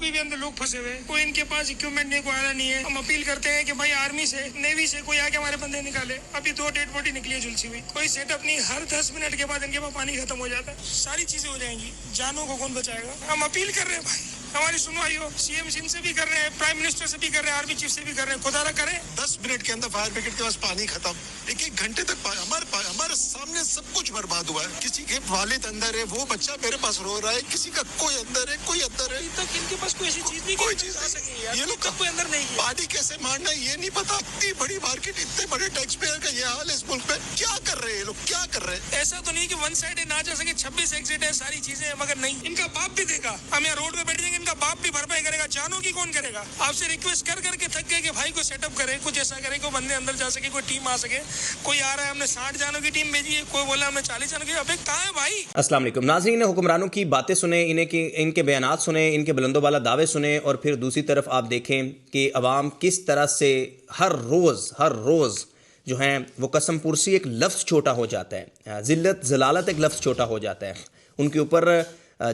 अभी भी अंदर लोग फंसे हुए हैं, कोई इनके पास इक्विपमेंट नहीं, कोई आया नहीं है। हम अपील करते हैं कि भाई आर्मी से, नेवी से कोई आके हमारे बंदे निकाले। अभी 2 डेड बॉडी निकली है झुलसी हुई, कोई सेटअप नहीं। हर 10 मिनट के बाद इनके पास पानी खत्म हो जाता है, सारी चीजें हो जाएंगी, जानों को कौन बचाएगा। हम अपील कर रहे हैं भाई, हमारी सुनवाई हो। सीएम सिंह से भी कर रहे हैं, प्राइम मिनिस्टर से भी कर रहे हैं, आर्मी चीफ से भी कर रहे हैं, खुदा ना करे 10 मिनट के अंदर फायर ब्रिगेड के पास पानी खत्म। एक घंटे तक हमारे सामने सब कुछ बर्बाद हुआ है। किसी के वालिद अंदर है, वो बच्चा मेरे पास रो रहा है, किसी का कोई अंदर है, कोई अंदर है। अभी तक इनके पास कोई ऐसी चीज नहीं, कोई चीज आ सके यार। ये लोग तक कोई अंदर नहीं है। पानी कैसे मारना है ये नहीं पता। इतनी बड़ी मार्केट, इतने बड़े टैक्स पेयर का ये हाल है इस मुल्क में। क्या कर रहे हैं लोग, क्या कर रहे हैं। ऐसा तो नहीं कि वन साइड ना जा सके, 26 एग्जिट है, सारी चीजें, मगर नहीं, इनका बाप भी देगा। हम यहाँ रोड पे बैठ जाएंगे, इनका बाप भी भरपाई करेगा, जानों की कौन करेगा। आपसे रिक्वेस्ट कर करके थक गए कि भाई को सेटअप करे, कुछ ऐसा करे, कोई बंदे अंदर जा सके, कोई टीम आ सके। कोई आ रहा है, हमने 60 जानों की टीम भेजी है, कोई बोला हमने 40 जानों की। अबे कहाँ है भाई। अस्सलाम वालेकुम नाज़रीन, हुक्मरानों की बातें सुने, इनके बयानात सुने, इनके बुलंदोबाला दावे सुने, और फिर दूसरी तरफ आप देखें कि अवाम किस तरह से हर रोज़ जो है वो कसम पुरसी एक लफ्ज़ छोटा हो जाता है, ज़िल्लत ज़लालत एक लफ्ज़ छोटा हो जाता है। उनके ऊपर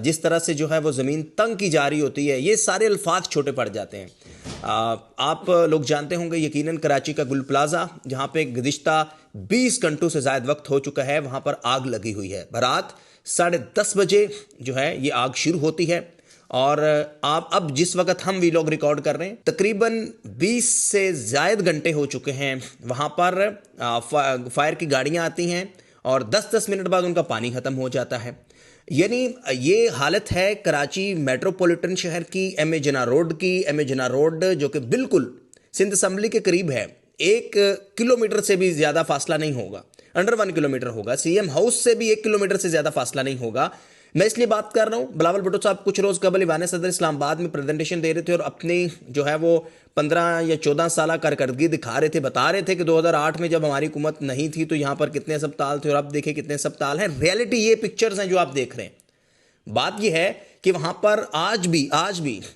जिस तरह से जो है वो ज़मीन तंग की जा रही होती है, ये सारे अल्फाज छोटे पड़ जाते हैं। आप लोग जानते होंगे यकीनन कराची का गुल प्लाज़ा, जहाँ पे गुज़िश्ता 20 घंटों से ज़ायद वक्त हो चुका है, वहाँ पर आग लगी हुई है। रात 10:30 बजे जो है ये आग शुरू होती है, और आप अब जिस वक्त हम वीलॉग रिकॉर्ड कर रहे हैं तकरीबन 20 से ज़ायद घंटे हो चुके हैं। वहाँ पर फायर की गाड़ियाँ आती हैं और 10-10 मिनट बाद उनका पानी ख़त्म हो जाता है। यानी ये हालत है कराची मेट्रोपॉलिटन शहर की, एम ए जिन्ना रोड की। एम ए जिन्ना रोड जो कि बिल्कुल सिंध असम्बली के करीब है, 1 किलोमीटर से भी ज़्यादा फासला नहीं होगा, अंडर 1 किलोमीटर होगा। सीएम हाउस से भी 1 किलोमीटर से ज़्यादा फासला नहीं होगा। मैं इसलिए बात कर रहा हूँ, बिलावल भुट्टो साहब कुछ रोज़ कबल ईवान सदर इस्लामाबाद में प्रेजेंटेशन दे रहे थे और अपनी जो है वो 15 या 14 साल कारकर्दगी दिखा रहे थे, बता रहे थे कि 2008 में जब हमारी हुकूमत नहीं थी तो यहाँ पर कितने अस्पताल थे और अब देखें कितने अस्पताल हैं। रियलिटी ये पिक्चर्स हैं जो आप देख रहे हैं। बात यह है कि वहाँ पर आज भी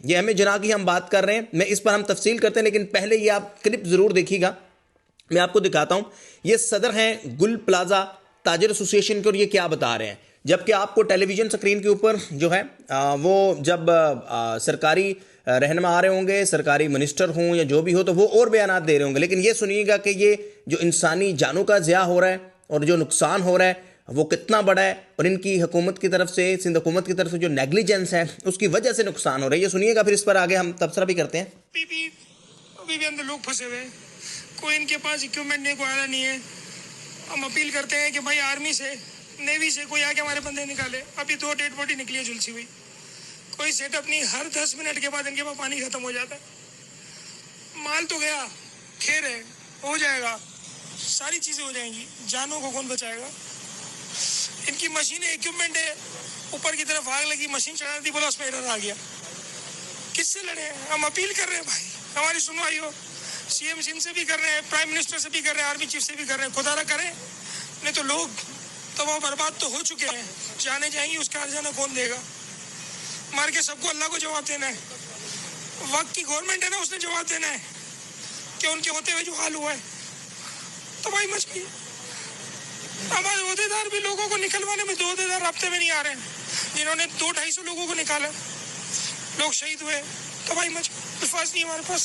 ये एम ए जिन्ना की हम बात कर रहे हैं, मैं इस पर हम तफसील करते हैं, लेकिन पहले ये आप क्लिप ज़रूर देखिएगा। मैं आपको दिखाता हूँ, ये सदर हैं गुल प्लाज़ा ताजर एसोसिएशन के, और ये क्या बता रहे हैं। जबकि आपको टेलीविज़न स्क्रीन के ऊपर जो है वो जब सरकारी रहनुमा आ रहे होंगे, सरकारी मिनिस्टर हों या जो भी हो, तो वो और बयानात दे रहे होंगे। लेकिन ये सुनिएगा कि ये जो इंसानी जानों का ज़िया हो रहा है और जो नुकसान हो रहा है वो कितना बड़ा है, और इनकी हुकूमत की तरफ से, सिंध हुकूमत की तरफ से जो नेग्लिजेंस है उसकी वजह से नुकसान हो रहा है। ये सुनिएगा, फिर इस पर आगे हम तबसरा भी करते हैं। अभी भी अंदर लोग फंसे हुए हैं, कोई इनके पास इक्विपमेंट नहीं, कोई आया नहीं है। हम अपील करते हैं कि भाई आर्मी से, नेवी से कोई आके हमारे बंदे निकाले। अभी 2 डेड बॉडी निकली है झुलसी हुई, कोई सेटअप नहीं। हर 10 मिनट के बाद इनके पास पानी खत्म हो जाता है। माल तो गया, खेर है, हो जाएगा, सारी चीजें हो जाएंगी, जानों को कौन बचाएगा। इनकी मशीनें, इक्विपमेंट है, ऊपर की तरफ आग लगी, मशीन चला दी, बोला उसमें एरर आ गया। किससे लड़े हैं। हम अपील कर रहे हैं भाई, हमारी सुनवाई हो। सीएम सिंह से भी कर रहे हैं, प्राइम मिनिस्टर से भी कर रहे हैं, आर्मी चीफ से भी कर रहे हैं, खुदा ना करे नहीं तो लोग तबाह बर्बाद तो हो चुके हैं, जाने जाएंगे, उसका हर्जाना कौन देगा। मार के सबको अल्लाह को जवाब देना है। वक्त की गवर्नमेंट है ना, उसने जवाब देना है कि उनके होते हुए जो हाल हुआ है। तबाही मच गई। हमारे ओहदेदार भी लोगों को निकलवाने में 2 ओहदेदार रास्ते में नहीं आ रहे हैं, जिन्होंने 200-250 लोगों को निकाला, लोग शहीद हुए। तबाही मच गई, अल्फाज नहीं हमारे पास।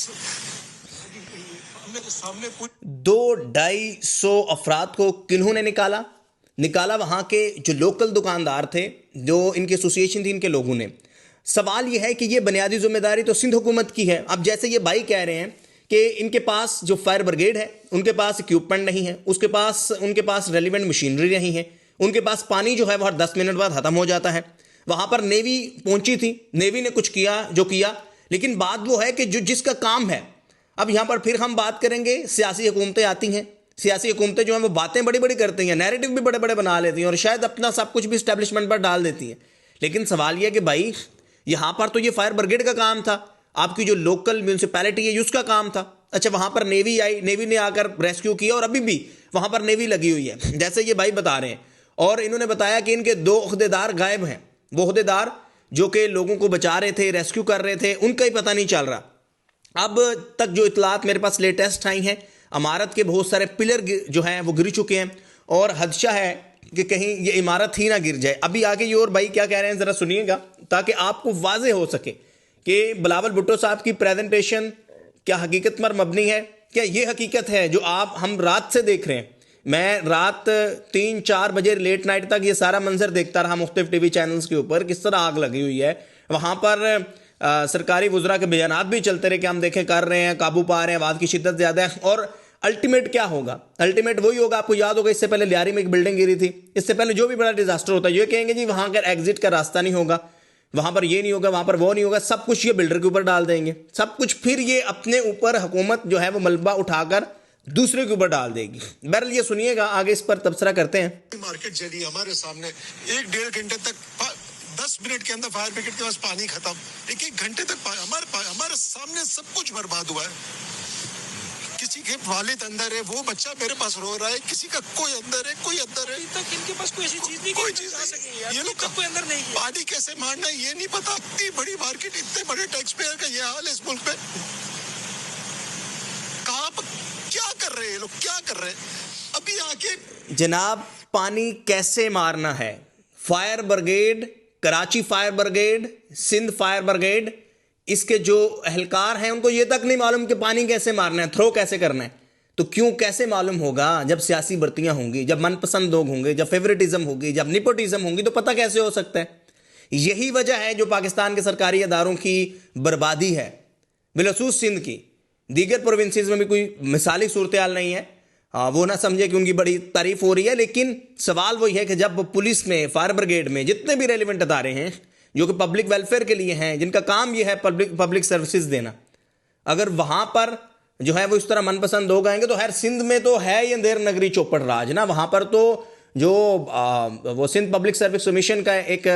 200-250 अफराद को किन्होंने निकाला वहाँ के जो लोकल दुकानदार थे, जो इनकी एसोसिएशन थी, इनके लोगों ने। सवाल यह है कि ये बुनियादी जिम्मेदारी तो सिंध हुकूमत की है। अब जैसे ये भाई कह रहे हैं कि इनके पास जो फायर ब्रिगेड है उनके पास इक्विपमेंट नहीं है, उनके पास रेलिवेंट मशीनरी नहीं है, उनके पास पानी जो है वो हर 10 मिनट बाद ख़त्म हो जाता है। वहाँ पर नेवी पहुँची थी, नेवी ने कुछ किया जो किया, लेकिन बात वो है कि जो जिसका काम है। अब यहाँ पर फिर हम बात करेंगे, सियासी हुकूमतें आती हैं, सियासी हुकूमतें जो हैं वो बातें बड़ी बड़ी करती हैं, नैरेटिव भी बड़े बड़े बना लेती हैं और शायद अपना सब कुछ भी इस्टेब्लिशमेंट पर डाल देती हैं। लेकिन सवाल यह है कि भाई यहाँ पर तो ये फायर ब्रिगेड का काम था, आपकी जो लोकल म्यूनसिपैलिटी है उसका काम था। अच्छा, वहाँ पर नेवी आई, नेवी ने आकर रेस्क्यू किया और अभी भी वहाँ पर नेवी लगी हुई है, जैसे ये भाई बता रहे हैं। और इन्होंने बताया कि इनके 2 ओहदेदार गायब हैं। वो ओहदेदार जो कि लोगों को बचा रहे थे, रेस्क्यू कर रहे थे, उनका ही पता नहीं चल रहा। अब तक जो इतलात मेरे पास लेटेस्ट आई हैं, इमारत के बहुत सारे पिलर जो हैं वो गिर चुके हैं और खदशा है कि कहीं ये इमारत ही ना गिर जाए। अभी आगे ये और भाई क्या कह रहे हैं ज़रा सुनिएगा, ताकि आपको वाज़ेह हो सके कि बिलावल भुट्टो साहब की प्रेजेंटेशन क्या हकीकत पर मबनी है, क्या ये हकीकत है जो हम रात से देख रहे हैं। मैं रात 3-4 बजे लेट नाइट तक ये सारा मंजर देखता रहा मुख्तलिफ टीवी चैनल्स के ऊपर, किस तरह आग लगी हुई है वहाँ पर। सरकारी वुज़रा के बयानात भी चलते रहे कि हम देखें कर रहे हैं, काबू पा रहे हैं, आवाज़ की शिद्दत ज़्यादा है। और अल्टीमेट क्या होगा? अल्टीमेट वही होगा, आपको याद होगा इससे पहले लियारी में एक बिल्डिंग गिरी थी, इससे पहले जो भी बड़ा डिजास्टर होता है ये कहेंगे जी वहाँ का एग्जिट का रास्ता नहीं होगा, वहाँ पर ये नहीं होगा, वहाँ पर वो नहीं होगा, सब कुछ ये बिल्डर के ऊपर डाल देंगे, सब कुछ फिर ये अपने ऊपर हुकूमत जो है वो मलबा उठाकर दूसरे के ऊपर डाल देगी। बहरहाल ये सुनिएगा, आगे इस पर तबसरा करते हैं। मार्केट जली हमारे सामने, 1-1.5 घंटे तक 10 मिनट के अंदर फायर ब्रिगेड के पास पानी खत्म, 1-1 घंटे तक हमारे सामने सब कुछ बर्बाद हुआ है। किसी के वालिद अंदर है, वो बच्चा मेरे पास रो रहा है, किसी का कोई अंदर है, कोई अंदर है। अभी तक इनके पास कोई ऐसी चीज नहीं, कोई चीज नहीं। ये लोग कोई अंदर नहीं है। पानी कैसे मारना है ये नहीं पता। इतनी बड़ी मार्केट, इतने बड़े टैक्स पेयर का ये हाल है इस मुल्क में। कहाँ क्या कर रहे हैं लोग, क्या कर रहे हैं? अभी आके जनाब पानी कैसे मारना है, fire brigade, Karachi fire brigade, Sindh fire brigade, इसके जो एहलकार हैं उनको ये तक नहीं मालूम कि पानी कैसे मारना है, थ्रो कैसे करना है। तो क्यों कैसे मालूम होगा? जब सियासी भर्तियां होंगी, जब मनपसंद लोग होंगे, जब फेवरेटिज्म होगी, जब निपोटिज्म होंगी, तो पता कैसे हो सकता है? यही वजह है जो पाकिस्तान के सरकारी अदारों की बर्बादी है, बिलखसूस सिंध की। दीगर प्रोविंसेस में भी कोई मिसाली सूरत हाल नहीं है, वो ना समझे कि उनकी बड़ी तारीफ हो रही है, लेकिन सवाल वही है कि जब पुलिस में, फायर ब्रिगेड में, जितने भी रेलिवेंट अदारे हैं जो कि पब्लिक वेलफेयर के लिए हैं, जिनका काम ये है पब्लिक सर्विसेज देना, अगर वहां पर जो है वो इस तरह मनपसंद लोग आएंगे, तो खैर सिंध में तो है ये अंधेर नगरी चौपड़ राज ना, वहां पर तो जो वो सिंध पब्लिक सर्विस कमीशन का एक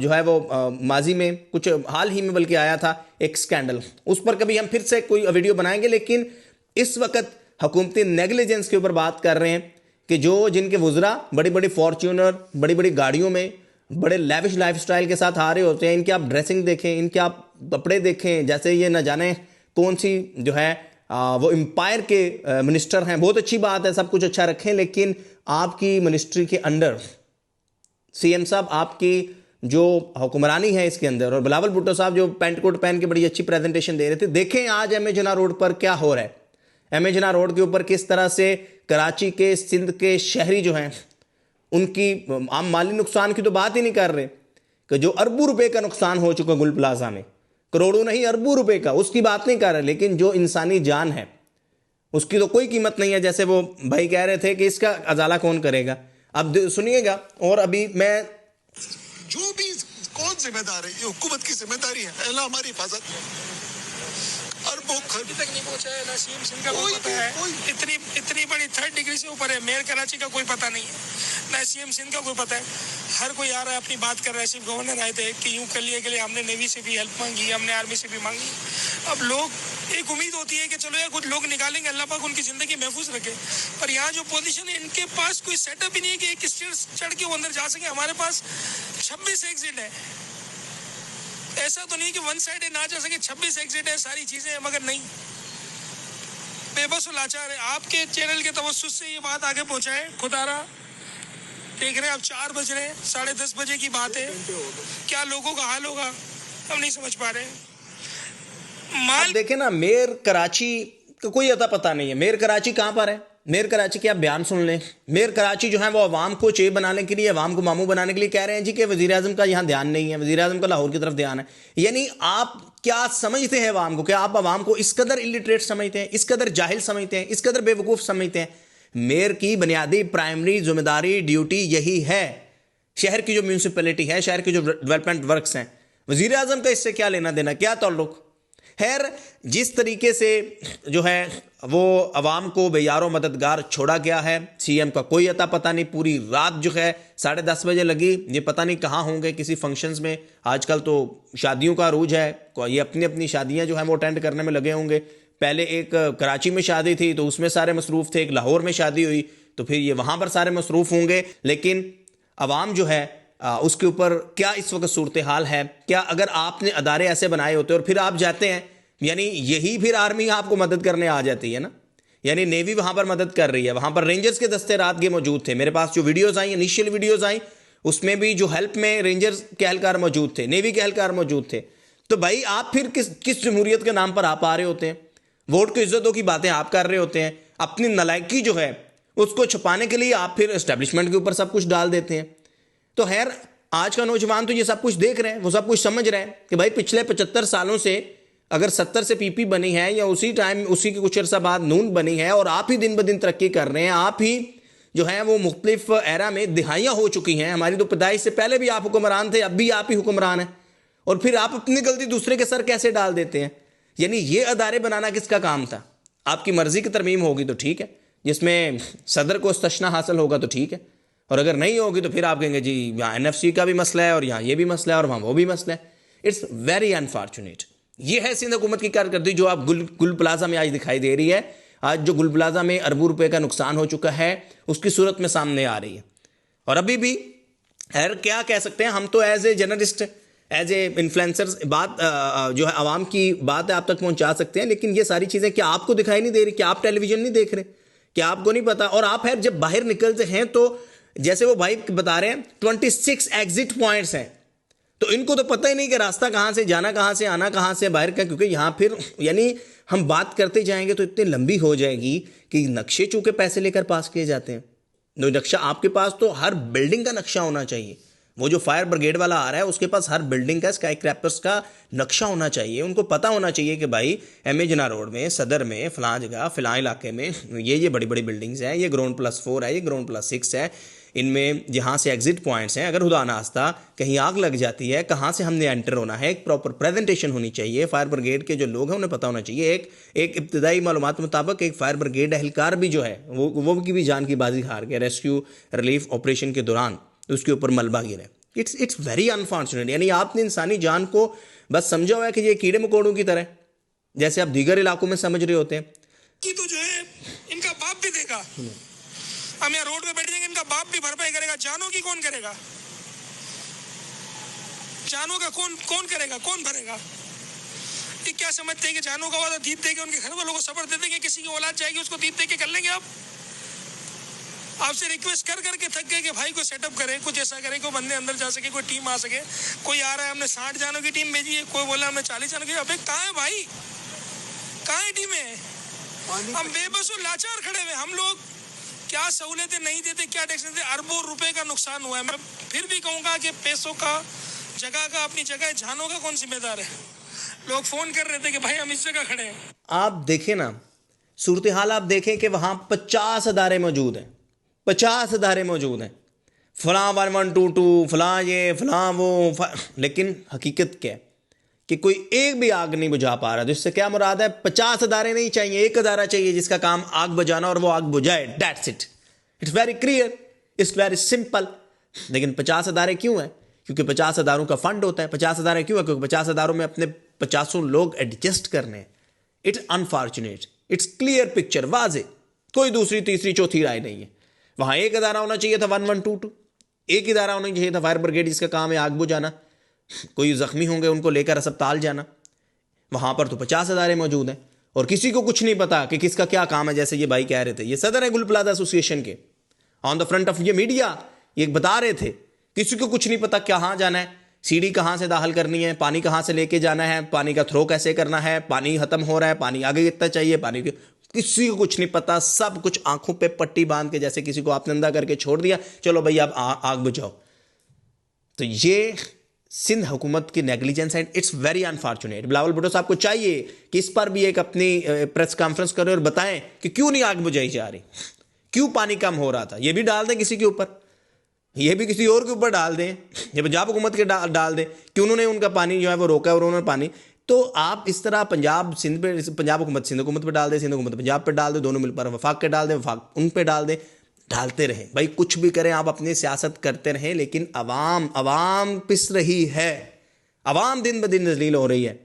जो है वो माजी में कुछ हाल ही में बल्कि आया था एक स्कैंडल, उस पर कभी हम फिर से कोई वीडियो बनाएंगे। लेकिन इस वक्त हुकूमती नेग्लिजेंस के ऊपर बात कर रहे हैं कि जो जिनके वुज़रा बड़ी बड़ी फॉर्च्यूनर, बड़ी बड़ी गाड़ियों में, बड़े लेविश लाइफस्टाइल के साथ आ रहे होते हैं, इनके आप ड्रेसिंग देखें, इनके आप कपड़े देखें, जैसे ये न जाने कौन सी जो है वो एम्पायर के मिनिस्टर हैं। बहुत अच्छी बात है, सब कुछ अच्छा रखें, लेकिन आपकी मिनिस्ट्री के अंडर सीएम साहब आपकी जो हुक्मरानी है इसके अंदर, और बिलावल भुट्टो साहब जो पेंट कोट पहन के बड़ी अच्छी प्रेजेंटेशन दे रहे थे। देखें आज एम ए जिन्ना रोड पर क्या हो रहा है। एम ए जिन्ना रोड के ऊपर किस तरह से कराची के, सिंध के शहरी जो हैं उनकी आम माली नुकसान की तो बात ही नहीं कर रहे कि जो अरबों रुपए का नुकसान हो चुका गुल प्लाजा में, करोड़ों नहीं अरबों रुपए का, उसकी बात नहीं कर रहे। लेकिन जो इंसानी जान है उसकी तो कोई कीमत नहीं है, जैसे वो भाई कह रहे थे कि इसका अजाला कौन करेगा। अब सुनिएगा, और अभी मैं जो भी कौन जिम्मेदार है, ये हुकूमत की जिम्मेदारी है, पहला हमारी हिफाजत। अरबों अभी तक नहीं पहुंचा है, ना सीएम सिंध का कोई पता है, इतनी बड़ी 3rd डिग्री से ऊपर है, मेयर कराची का कोई पता नहीं है, ना सीएम सिंध का कोई पता है। हर कोई आ रहा है अपनी बात कर रहा है। सिर्फ गवर्नर आए थे कि यूं कर लिए के लिए हमने नेवी से भी हेल्प मांगी, हमने आर्मी से भी मांगी। अब लोग, एक उम्मीद होती है कि चलो यार कुछ लोग निकालेंगे, अल्लाह पाक उनकी जिंदगी महफूज रखे। पर यहाँ जो पोजीशन है, इनके पास कोई सेटअप ही नहीं है कि एक स्टेयर चढ़ के वो अंदर जा सके। हमारे पास 26 एग्जिट है, ऐसा तो नहीं कि वन साइड ना जा सके, 26 एग्जिट है, सारी चीजें हैं, मगर नहीं, बेबस और लाचार है। आपके चैनल के तवज्जुह से ये बात आगे पहुंचाए, खुदारा देख रहे हैं। अब 4 बज रहे हैं, 10:30 बजे की बात है, क्या लोगों का हाल होगा हम नहीं समझ पा रहे हैं। माल देखें ना, मेयर कराची का कोई अता पता नहीं है। मेयर कराची कहाँ पर है? मेयर कराची के आप बयान सुन लें। मेयर कराची जो है वो अवाम को चे बनाने के लिए, अवाम को मामू बनाने के लिए कह रहे हैं जी कि वज़ीर आज़म का यहाँ ध्यान नहीं है, वज़ीर आज़म का लाहौर की तरफ ध्यान है। यानी आप क्या समझते हैं अवाम को? क्या आप अवाम को इस कदर इलिटरेट समझते हैं, इस कदर जाहिल समझते हैं, इस कदर बेवकूफ़ समझते हैं? मेयर की बुनियादी प्राइमरी जिम्मेदारी, ड्यूटी यही है। शहर की जो म्यूनसिपैलिटी है, शहर की जो डेवलपमेंट वर्क्स हैं, वज़ीर आज़म का इससे क्या लेना देना, क्या ताल्लुक? खैर, जिस तरीके से जो है वो अवाम को बेयारो मददगार छोड़ा गया है, सीएम का कोई अता पता नहीं। पूरी रात जो है 10:30 बजे लगी, ये पता नहीं कहाँ होंगे, किसी फंक्शंस में। आजकल तो शादियों का अरूज है, ये अपनी अपनी शादियां जो है वो अटेंड करने में लगे होंगे। पहले एक कराची में शादी थी तो उसमें सारे मसरूफ़ थे, एक लाहौर में शादी हुई तो फिर ये वहाँ पर सारे मसरूफ़ होंगे। लेकिन अवाम जो है उसके ऊपर क्या इस वक्त सूरत हाल है? क्या अगर आपने अदारे ऐसे बनाए होते और फिर आप जाते हैं, यानी यही फिर आर्मी आपको मदद करने आ जाती है ना, यानी नेवी वहाँ पर मदद कर रही है, वहाँ पर रेंजर्स के दस्ते रात के मौजूद थे। मेरे पास जो वीडियोज़ आई, इनिशियल वीडियोज़ आई, उसमें भी जो हेल्प में रेंजर्स के एहलकार मौजूद थे, नेवी के एहलकार मौजूद थे। तो भाई आप फिर किस जमहूरियत के नाम पर आप आ रहे होते हैं? वोट की इज्जतों की बातें आप कर रहे होते हैं, अपनी नालायकी जो है उसको छुपाने के लिए आप फिर एस्टेब्लिशमेंट के ऊपर सब कुछ डाल देते हैं। तो खैर आज का नौजवान तो ये सब कुछ देख रहे हैं, वो सब कुछ समझ रहे हैं कि भाई पिछले 75 सालों से अगर 70 से पीपी बनी है या उसी टाइम उसी के कुछ अर्सा बाद नून बनी है और आप ही दिन ब दिन तरक्की कर रहे हैं, आप ही जो है वो मुख्तलिफ एरा में दिहाइयाँ हो चुकी हैं। हमारी तो पैदाइश से पहले भी आप हुक्मरान थे, अब भी आप ही हुक्मरान हैं, और फिर आप अपनी गलती दूसरे के सर कैसे डाल देते हैं? यानी ये अदारे बनाना किसका काम था? आपकी मर्जी की तरमीम होगी तो ठीक है, जिसमें सदर को इस्तश्ना हासिल होगा तो ठीक है, और अगर नहीं होगी तो फिर आप कहेंगे जी यहाँ NFC का भी मसला है और यहाँ ये भी मसला है और वहाँ वो भी मसला है। It's very unfortunate. ये है सिंध हुकूमत की कारकर्दगी जो आप गुल प्लाजा में आज दिखाई दे रही है। आज जो गुल प्लाजा में अरबों रुपए का नुकसान हो चुका है उसकी सूरत में सामने आ रही है। और अभी भी खैर क्या कह सकते हैं, हम तो as a journalist, as a influencers बात जो है आवाम की बात है आप तक पहुंचा सकते हैं, लेकिन ये सारी चीज़ें क्या आपको दिखाई नहीं दे रही? क्या आप टेलीविजन नहीं देख रहे? क्या आपको नहीं पता? और आप खैर जब बाहर निकलते हैं तो जैसे वो भाई बता रहे हैं 26 एग्जिट पॉइंट्स हैं, तो इनको तो पता ही नहीं कि रास्ता कहाँ से, जाना कहाँ से, आना कहाँ से बाहर का, क्योंकि यहाँ फिर यानी हम बात करते जाएंगे तो इतनी लंबी हो जाएगी कि नक्शे चूंकि पैसे लेकर पास किए जाते हैं। तो नक्शा आपके पास तो हर बिल्डिंग का नक्शा होना चाहिए। वो जो फायर ब्रिगेड वाला आ रहा है उसके पास हर बिल्डिंग का, स्काई क्रैपर्स का नक्शा होना चाहिए। उनको पता होना चाहिए कि भाई MA जिन्ना रोड में, सदर में, फलां जगह, फलां इलाके में ये बड़ी बड़ी बिल्डिंग्स हैं, ये ग्राउंड +4 है, ये ग्राउंड +6 है, इनमें जहाँ से एग्जिट पॉइंट्स हैं, अगर खुदा नास्ता कहीं आग लग जाती है कहाँ से हमने एंटर होना है, एक प्रॉपर प्रेजेंटेशन होनी चाहिए। फायर ब्रिगेड के जो लोग हैं उन्हें पता होना चाहिए। एक इब्तदाई मालूमात मुताबिक एक फायर ब्रिगेड एहलकार भी जो है वो की भी जान की बाजी हार गया रेस्क्यू रिलीफ ऑपरेशन के दौरान, उसके ऊपर मलबा गिरा। It's very unfortunate. यानी आपने इंसानी जान को बस समझा हुआ है कि ये कीड़े मकोड़ों की तरह, जैसे आप दीगर इलाकों में समझ रहे होते हैं कि तो जो है इनका बाप भी देगा, हम यहाँ रोड पे बैठ जाएंगे, इनका बाप भी भरपाई करेगा। जानों की कौन करेगा? जानों का कौन करेगा, कौन भरेगा? ये क्या समझते हैं कि जानों का वादा दीद देके उनके घर वालों को सब्र दे देंगे, किसी की औलाद जाएगी उसको दीद देके कर लेंगे? आप आपसे रिक्वेस्ट कर करके थक गए कि भाई को सेटअप करें, कुछ ऐसा करें कोई बंदे अंदर जा सके, कोई टीम आ सके। कोई आ रहा है हमने 60 जानों की टीम भेजी है, कोई बोला हमने 40 जानों की। अबे कहाँ है भाई, कहाँ है टीमें? हम बेबस और लाचार खड़े हुए। हम लोग क्या सहूलियतें नहीं देते, क्या टैक्स देते? अरबों रुपए का नुकसान हुआ है। मैं फिर भी कहूंगा कि पैसों का, जगह का अपनी जगह है, जानों का कौन जिम्मेदार है? लोग फोन कर रहे थे कि भाई हम इस जगह खड़े हैं। आप देखें ना सूरत हाल, आप देखें कि वहां 50 अदारे मौजूद हैं, 50 अदारे मौजूद हैं, फलां 1122, फलां ये फलां वो, लेकिन हकीकत क्या है कि कोई एक भी आग नहीं बुझा पा रहा। तो इससे क्या मुराद है? 50 अदारे नहीं चाहिए, एक अदारा चाहिए जिसका काम आग बुझाना और वो आग बुझाए। That's it. It's very clear, it's very simple. लेकिन 50 अदारे क्यों हैं? क्योंकि 50 अदारों का फंड होता है। 50 अदारे क्यों है? क्योंकि 50 अदारों में अपने 50 लोग एडजस्ट करने हैं। It's unfortunate, it's clear picture, वाजे, कोई दूसरी तीसरी चौथी राय नहीं है। वहां एक अदारा होना चाहिए था 1122, एक इदारा होना चाहिए था फायर ब्रिगेड जिसका काम है आग बुझाना, कोई जख्मी होंगे उनको लेकर अस्पताल जाना। वहां पर तो 50 अदारे मौजूद हैं और किसी को कुछ नहीं पता कि किसका क्या काम है। जैसे ये भाई कह रहे थे, ये सदर है गुल प्लाजा एसोसिएशन के, ऑन द फ्रंट ऑफ ये मीडिया ये बता रहे थे किसी को कुछ नहीं पता कहाँ जाना है, सीढ़ी कहाँ से दाखिल करनी है, पानी कहाँ से लेके जाना है, पानी का थ्रो कैसे करना है, पानी खत्म हो रहा है, पानी आगे कितना चाहिए, पानी किसी को कुछ नहीं पता। सब कुछ आंखों पे पट्टी बांध के जैसे किसी को आपने अंधा करके छोड़ दिया, चलो भाई आप आग बुझाओ। तो ये सिंध हुकूमत की नेग्लिजेंस है। It's very unfortunate. Bilawal Bhutto साहब को चाहिए कि इस पर भी एक अपनी प्रेस कॉन्फ्रेंस करें और बताएं कि क्यों नहीं आग बुझाई जा रही, क्यों पानी कम हो रहा था। ये भी डाल दें किसी के ऊपर, ये भी किसी और के ऊपर डाल दें, ये पंजाब हुकूमत के डाल दें कि उन्होंने उनका पानी जो है वो रोका और उन्होंने पानी। तो आप इस तरह पंजाब सिंध पे, पंजाब हुकूमत सिंध हुकूमत पे डाल दें, सिंध हुकूमत पंजाब पे डाल दें, दोनों मिल पर वफाक के डाल दें, वफाक उन पे डाल दें, डालते रहें भाई। कुछ भी करें आप, अपनी सियासत करते रहें, लेकिन अवाम पिस रही है, अवाम दिन ब दिन जलील हो रही है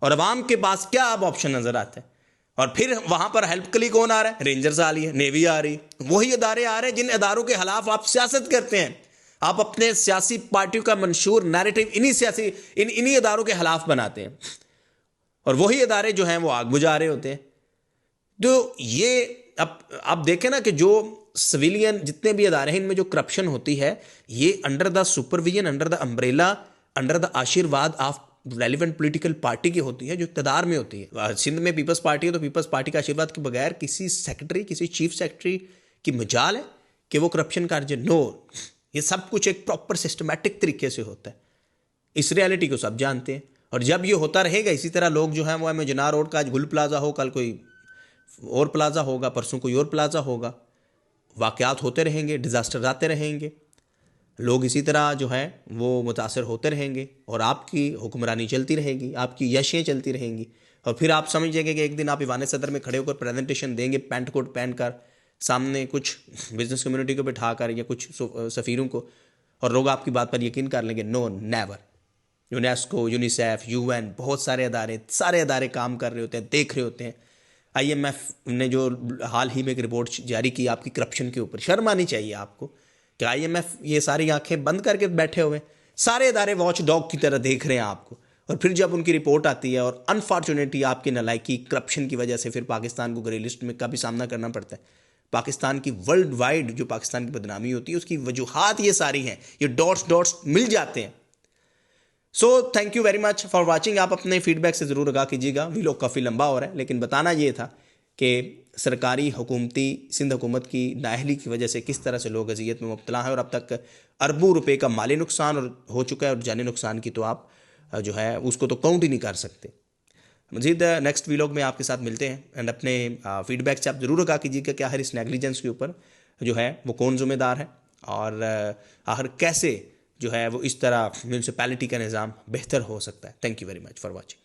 और अवाम के पास क्या अब ऑप्शन नजर आते हैं। और फिर वहां पर हेल्प के लिए कौन आ रहा है? रेंजर्स आ रही है, नेवी आ रही है, वही अदारे आ रहे हैं जिन अदारों के खिलाफ आप सियासत करते हैं। आप अपने सियासी पार्टियों का मंशूर नैरेटिव इन्हीं अदारों के खिलाफ बनाते हैं और वही अदारे जो हैं वो आग बुझा रहे होते हैं। तो ये अब आप देखें ना कि जो सिविलियन जितने भी अदारे हैं इनमें जो करप्शन होती है, ये under the supervision, under the umbrella, under the आशीर्वाद ऑफ रेलिवेंट पॉलिटिकल पार्टी की होती है जो इक़्तिदार में होती है। सिंध में पीपल्स पार्टी है तो पीपल्स पार्टी का आशीर्वाद के बगैर किसी सेक्रेटरी, किसी चीफ सेक्रेटरी की मजाल है कि वो करप्शन कार्य? नो, ये सब कुछ एक प्रॉपर सिस्टमैटिक तरीके से होता है। इस रियलिटी को सब जानते हैं। और जब ये होता रहेगा इसी तरह लोग जो हैं वो हमें जना रोड का आज गुल प्लाजा हो, कल कोई और प्लाजा होगा, परसों कोई और प्लाजा होगा, वाक़यात होते रहेंगे, डिज़ास्टर आते रहेंगे, लोग इसी तरह जो है वो मुतासर होते रहेंगे और आपकी हुक्मरानी चलती रहेगी, आपकी यशें चलती रहेंगी। और फिर आप समझ जाएंगे कि एक दिन आप ईवान सदर में खड़े होकर प्रेजेंटेशन देंगे पैंट कोट पहन कर, सामने कुछ बिजनेस कम्युनिटी को बिठा कर या कुछ सफ़ीरों को, और लोग आपकी बात पर यकीन कर लेंगे। No, never. UNESCO, UNICEF, UN, बहुत सारे अदारे काम कर रहे होते हैं, देख रहे होते हैं। IMF ने जो हाल ही में एक रिपोर्ट जारी की आपकी करप्शन के ऊपर, शर्म आनी चाहिए आपको कि IMF ये सारी आंखें बंद करके बैठे हुए, सारे अदारे वॉच डॉग की तरह देख रहे हैं आपको। और फिर जब उनकी रिपोर्ट आती है और अनफॉर्चुनेटली आपकी नालायकी, करप्शन की वजह से फिर पाकिस्तान को ग्रे लिस्ट में का भी सामना करना पड़ता है। पाकिस्तान की वर्ल्ड वाइड जो पाकिस्तान की बदनामी होती है उसकी वजूहात ये सारी हैं, ये डॉट्स मिल जाते हैं। So thank you very much for watching. आप अपने फीडबैक से ज़रूर आगाह कीजिएगा। वीलॉग काफ़ी लंबा हो रहा है, लेकिन बताना ये था कि सरकारी हुकूमती सिंध हुकूमत की नाअहली की वजह से किस तरह से लोग अजियत में मुब्तला हैं और अब तक अरबों रुपए का माली नुकसान हो चुका है और जानी नुकसान की तो आप जो है उसको तो काउंट ही नहीं कर सकते। मज़ीद नेक्स्ट वीलॉग में आपके साथ मिलते हैं एंड अपने फीडबैक से आप ज़रूर आगाह कीजिएगा कि आखिर इस नेग्लिजेंस के ऊपर जो है वो कौन ज़िम्मेदार है और आखिर कैसे जो है वो इस तरह म्यूनसिपैलिटी का निज़ाम बेहतर हो सकता है। Thank you very much for watching.